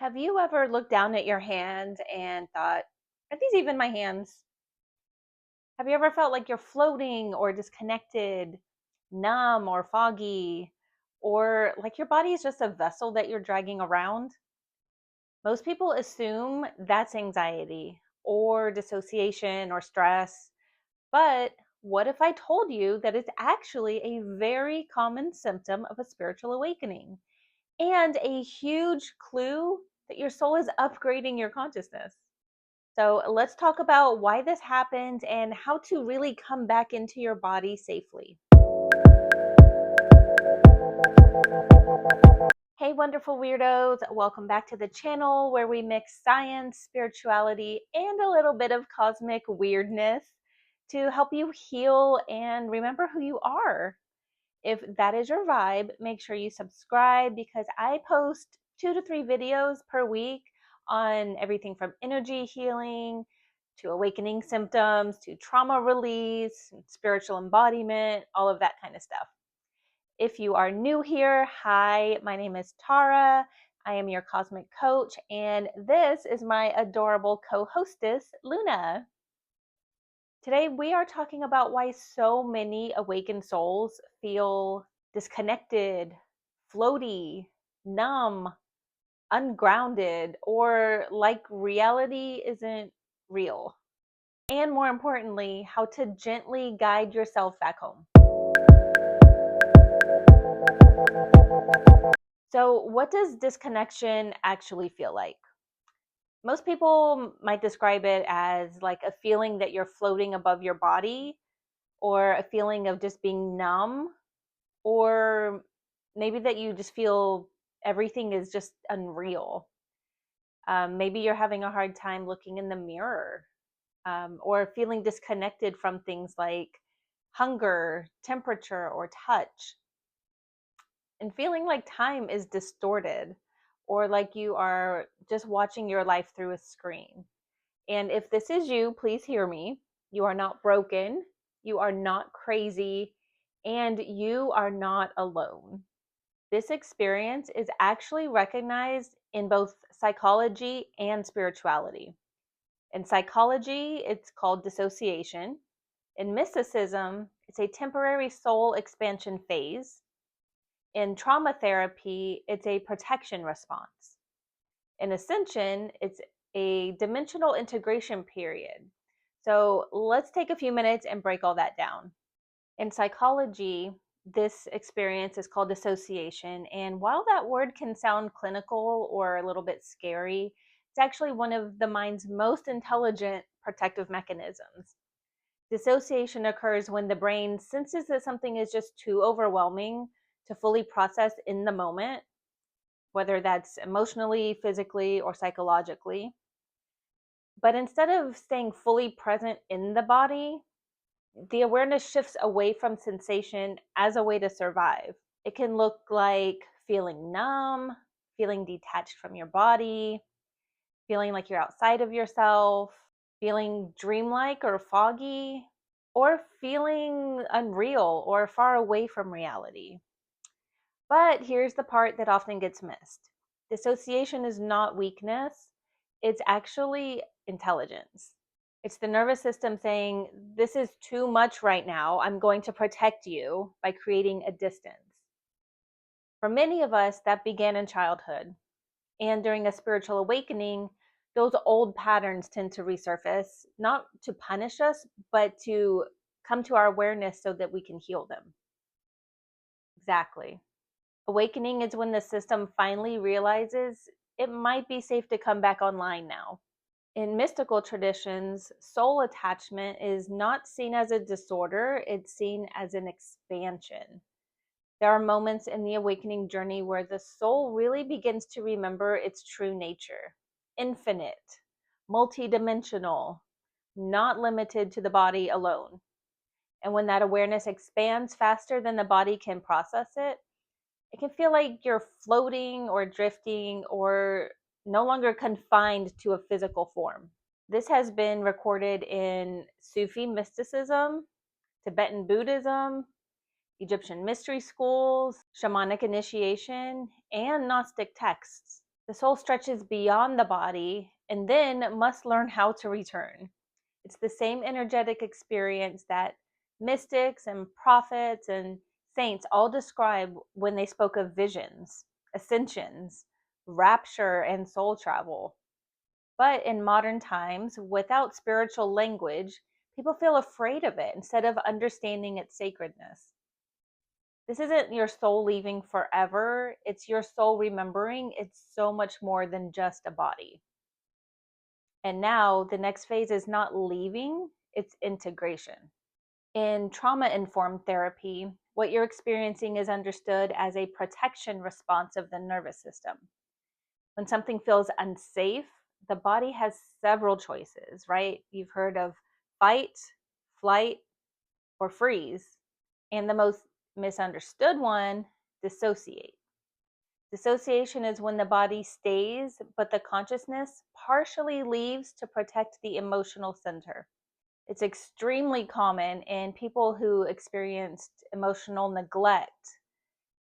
Have you ever looked down at your hands and thought, are these even my hands? Have you ever felt like you're floating or disconnected, numb or foggy, or like your body is just a vessel that you're dragging around? Most people assume that's anxiety or dissociation or stress, but what if I told you that it's actually a very common symptom of a spiritual awakening and a huge clue that your soul is upgrading your consciousness? So let's talk about why this happens and how to really come back into your body safely. Hey, wonderful weirdos. Welcome back to the channel where we mix science, spirituality, and a little bit of cosmic weirdness to help you heal and remember who you are. If that is your vibe, make sure you subscribe because I post 2 to 3 videos per week on everything from energy healing to awakening symptoms to trauma release, spiritual embodiment, all of that kind of stuff. If you are new here, hi, my name is Tara. I am your cosmic coach, and this is my adorable co-hostess, Luna. Today, we are talking about why so many awakened souls feel disconnected, floaty, numb, ungrounded, or like reality isn't real. And more importantly, how to gently guide yourself back home. So, what does disconnection actually feel like? Most people might describe it as like a feeling that you're floating above your body, or a feeling of just being numb, or maybe that you just feel everything is just unreal. Maybe you're having a hard time looking in the mirror, or feeling disconnected from things like hunger, temperature, or touch, and feeling like time is distorted or like you are just watching your life through a screen. And if this is you, please hear me. You are not broken, you are not crazy, and you are not alone. This experience is actually recognized in both psychology and spirituality. In psychology, it's called dissociation. In mysticism, it's a temporary soul expansion phase. In trauma therapy, it's a protection response. In ascension, it's a dimensional integration period. So let's take a few minutes and break all that down. In psychology, this experience is called dissociation. And while that word can sound clinical or a little bit scary, it's actually one of the mind's most intelligent protective mechanisms. Dissociation occurs when the brain senses that something is just too overwhelming to fully process in the moment, whether that's emotionally, physically, or psychologically. But instead of staying fully present in the body, the awareness shifts away from sensation as a way to survive. It can look like feeling numb, feeling detached from your body, feeling like you're outside of yourself, feeling dreamlike or foggy, or feeling unreal or far away from reality. But here's the part that often gets missed. Dissociation is not weakness, it's actually intelligence. It's the nervous system saying, this is too much right now. I'm going to protect you by creating a distance. For many of us, that began in childhood. And during a spiritual awakening, those old patterns tend to resurface, not to punish us, but to come to our awareness so that we can heal them. Exactly. Awakening is when the system finally realizes it might be safe to come back online now. In mystical traditions, soul attachment is not seen as a disorder, it's seen as an expansion. There are moments in the awakening journey where the soul really begins to remember its true nature: infinite, multidimensional, not limited to the body alone. And when that awareness expands faster than the body can process it, it can feel like you're floating or drifting or no longer confined to a physical form. This has been recorded in Sufi mysticism, Tibetan Buddhism, Egyptian mystery schools, shamanic initiation, and Gnostic texts. The soul stretches beyond the body and then must learn how to return. It's the same energetic experience that mystics and prophets and saints all describe when they spoke of visions, ascensions, rapture, and soul travel. But in modern times, without spiritual language, people feel afraid of it instead of understanding its sacredness. This isn't your soul leaving forever, it's your soul remembering it's so much more than just a body. And now the next phase is not leaving, it's integration. In trauma informed therapy, what you're experiencing is understood as a protection response of the nervous system. When something feels unsafe, the body has several choices, right? You've heard of fight, flight, or freeze. And the most misunderstood one, dissociate. Dissociation is when the body stays, but the consciousness partially leaves to protect the emotional center. It's extremely common in people who experienced emotional neglect,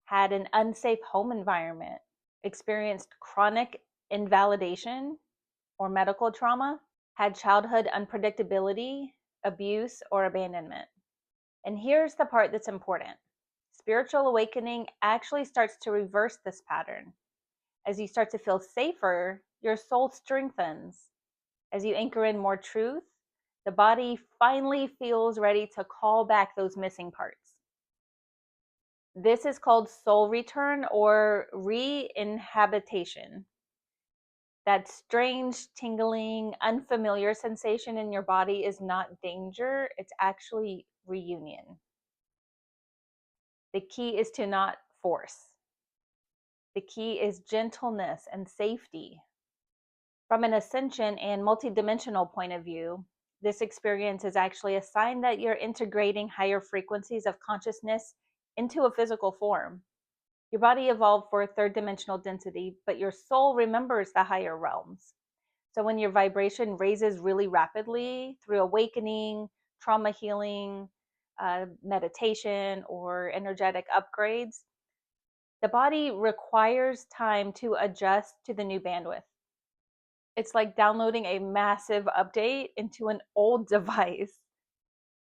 had an unsafe home environment, experienced chronic invalidation or medical trauma, had childhood unpredictability, abuse, or abandonment. And here's the part that's important. Spiritual awakening actually starts to reverse this pattern. As you start to feel safer, your soul strengthens. As you anchor in more truth, the body finally feels ready to call back those missing parts. This is called soul return or re-inhabitation. That strange, tingling, unfamiliar sensation in your body is not danger, it's actually reunion. The key is to not force. The key is gentleness and safety. From an ascension and multidimensional point of view, this experience is actually a sign that you're integrating higher frequencies of consciousness into a physical form. Your body evolved for third dimensional density, but your soul remembers the higher realms. So when your vibration raises really rapidly through awakening, trauma healing, meditation, or energetic upgrades, the body requires time to adjust to the new bandwidth. It's like downloading a massive update into an old device.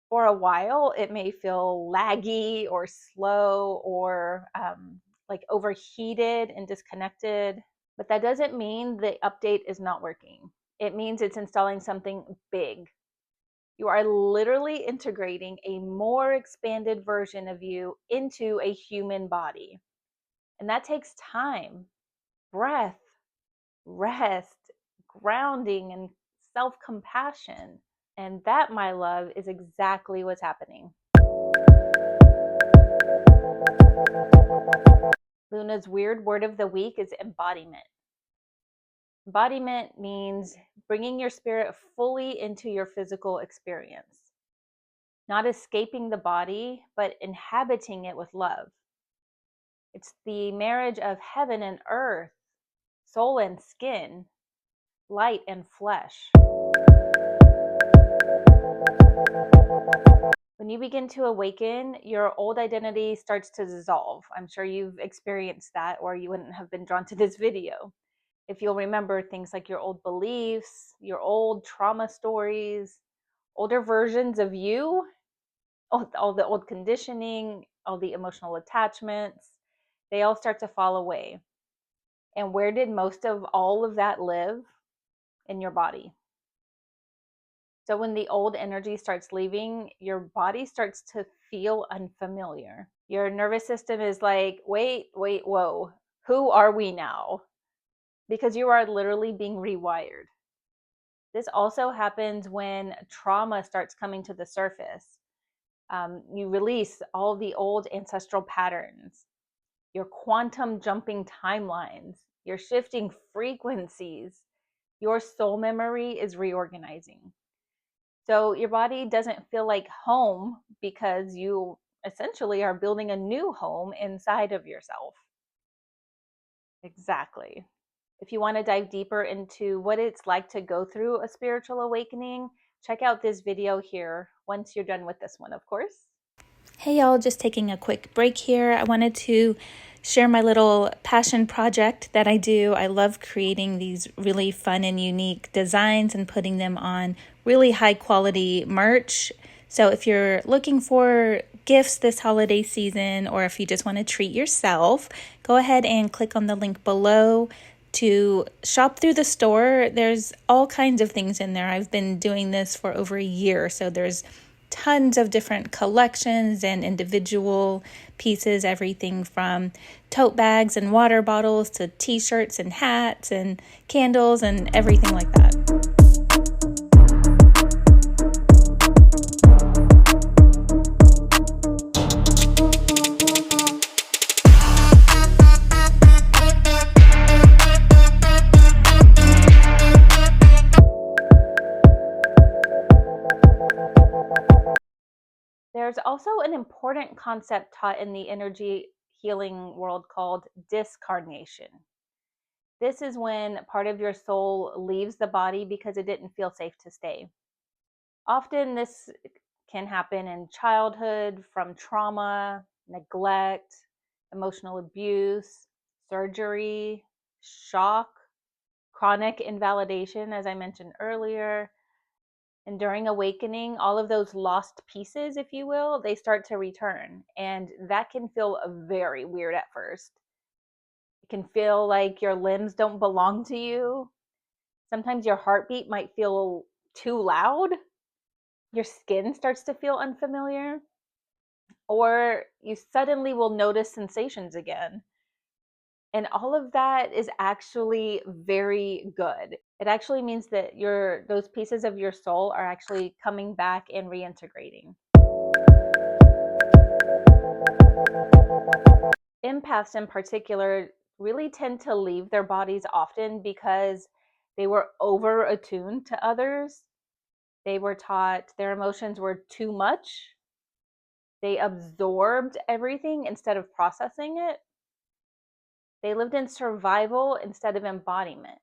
For a while, it may feel laggy or slow or like overheated and disconnected, but that doesn't mean the update is not working. It means it's installing something big. You are literally integrating a more expanded version of you into a human body. And that takes time, breath, rest, grounding, and self compassion. And that, my love, is exactly what's happening. Luna's weird word of the week is embodiment. Embodiment means bringing your spirit fully into your physical experience, not escaping the body, but inhabiting it with love. It's the marriage of heaven and earth, soul and skin, light and flesh. When you begin to awaken, your old identity starts to dissolve. I'm sure you've experienced that, or you wouldn't have been drawn to this video. If you'll remember things like your old beliefs, your old trauma stories, older versions of you, all the old conditioning, all the emotional attachments, they all start to fall away. And where did most of all of that live? In your body. So when the old energy starts leaving, your body starts to feel unfamiliar. Your nervous system is like, wait, whoa, who are we now? Because you are literally being rewired. This also happens when trauma starts coming to the surface. You release all the old ancestral patterns, your quantum jumping timelines, your shifting frequencies. Your soul memory is reorganizing. So your body doesn't feel like home because you essentially are building a new home inside of yourself. Exactly. If you want to dive deeper into what it's like to go through a spiritual awakening, check out this video here once you're done with this one, of course. Hey y'all, just taking a quick break here. I wanted to share my little passion project that I do. I love creating these really fun and unique designs and putting them on really high quality merch. So if you're looking for gifts this holiday season, or if you just want to treat yourself, go ahead and click on the link below to shop through the store. There's all kinds of things in there. I've been doing this for over a year, so there's tons of different collections and individual pieces, everything from tote bags and water bottles to t-shirts and hats and candles and everything like that. There's also an important concept taught in the energy healing world called discarnation. This is when part of your soul leaves the body because it didn't feel safe to stay. Often this can happen in childhood from trauma, neglect, emotional abuse, surgery, shock, chronic invalidation, as I mentioned earlier. And during awakening, all of those lost pieces, if you will, they start to return. And that can feel very weird at first. It can feel like your limbs don't belong to you. Sometimes your heartbeat might feel too loud. Your skin starts to feel unfamiliar. Or you suddenly will notice sensations again. And all of that is actually very good. It actually means that those pieces of your soul are actually coming back and reintegrating. Empaths in particular really tend to leave their bodies often because they were over attuned to others. They were taught their emotions were too much. They absorbed everything instead of processing it. They lived in survival instead of embodiment.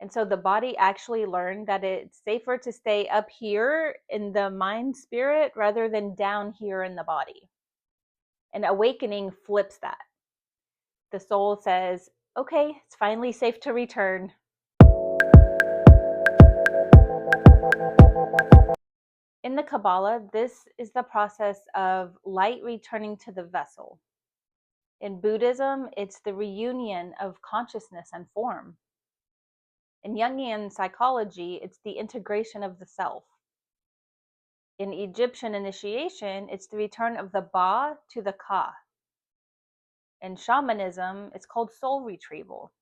And so the body actually learned that it's safer to stay up here in the mind spirit rather than down here in the body. And awakening flips that. The soul says, okay, it's finally safe to return. In the Kabbalah, this is the process of light returning to the vessel. In Buddhism, it's the reunion of consciousness and form. In Jungian psychology, it's the integration of the self. In Egyptian initiation, it's the return of the Ba to the Ka. In shamanism, it's called soul retrieval.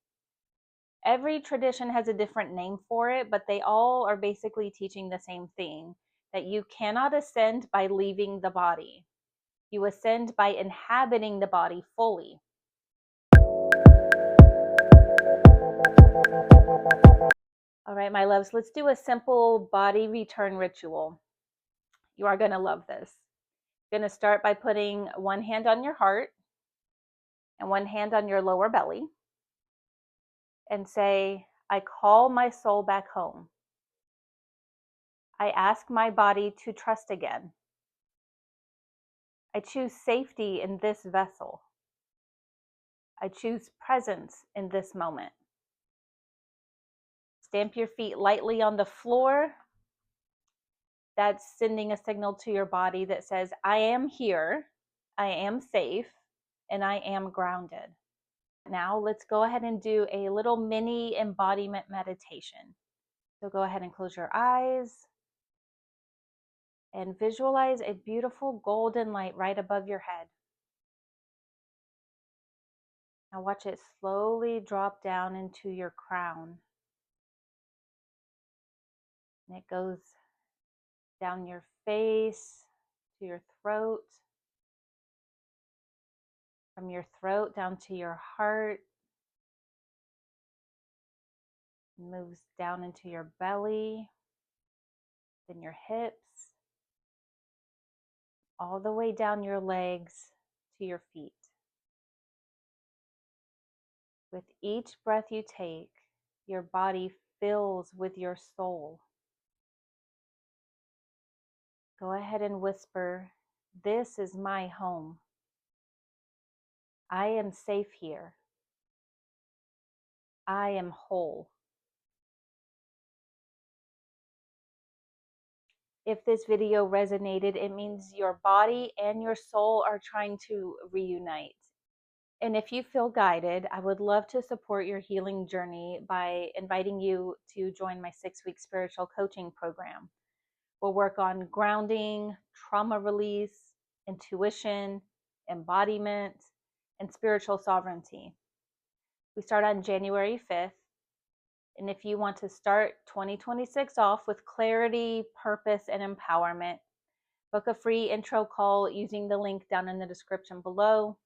Every tradition has a different name for it, but they all are basically teaching the same thing, that you cannot ascend by leaving the body. You ascend by inhabiting the body fully. All right, my loves, let's do a simple body return ritual. You are going to love this. You're going to start by putting one hand on your heart and one hand on your lower belly and say, I call my soul back home. I ask my body to trust again. I choose safety in this vessel. I choose presence in this moment. Stamp your feet lightly on the floor. That's sending a signal to your body that says, I am here, I am safe, and I am grounded. Now let's go ahead and do a little mini embodiment meditation. So go ahead and close your eyes and visualize a beautiful golden light right above your head. Now watch it slowly drop down into your crown. And it goes down your face to your throat, from your throat down to your heart, moves down into your belly, then your hips, all the way down your legs to your feet. With each breath you take, your body fills with your soul. Go ahead and whisper, this is my home. I am safe here. I am whole. If this video resonated, it means your body and your soul are trying to reunite. And if you feel guided, I would love to support your healing journey by inviting you to join my 6-week spiritual coaching program. We'll work on grounding, trauma release, intuition, embodiment, and spiritual sovereignty. We start on January 5th. And if you want to start 2026 off with clarity, purpose, and empowerment, book a free intro call using the link down in the description below.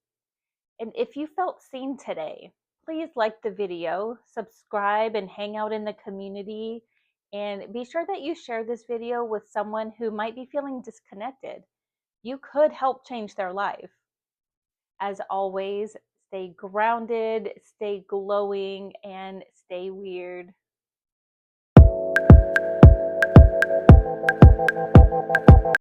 And if you felt seen today, please like the video, subscribe, and hang out in the community. And be sure that you share this video with someone who might be feeling disconnected. You could help change their life. As always, stay grounded, stay glowing, and stay weird.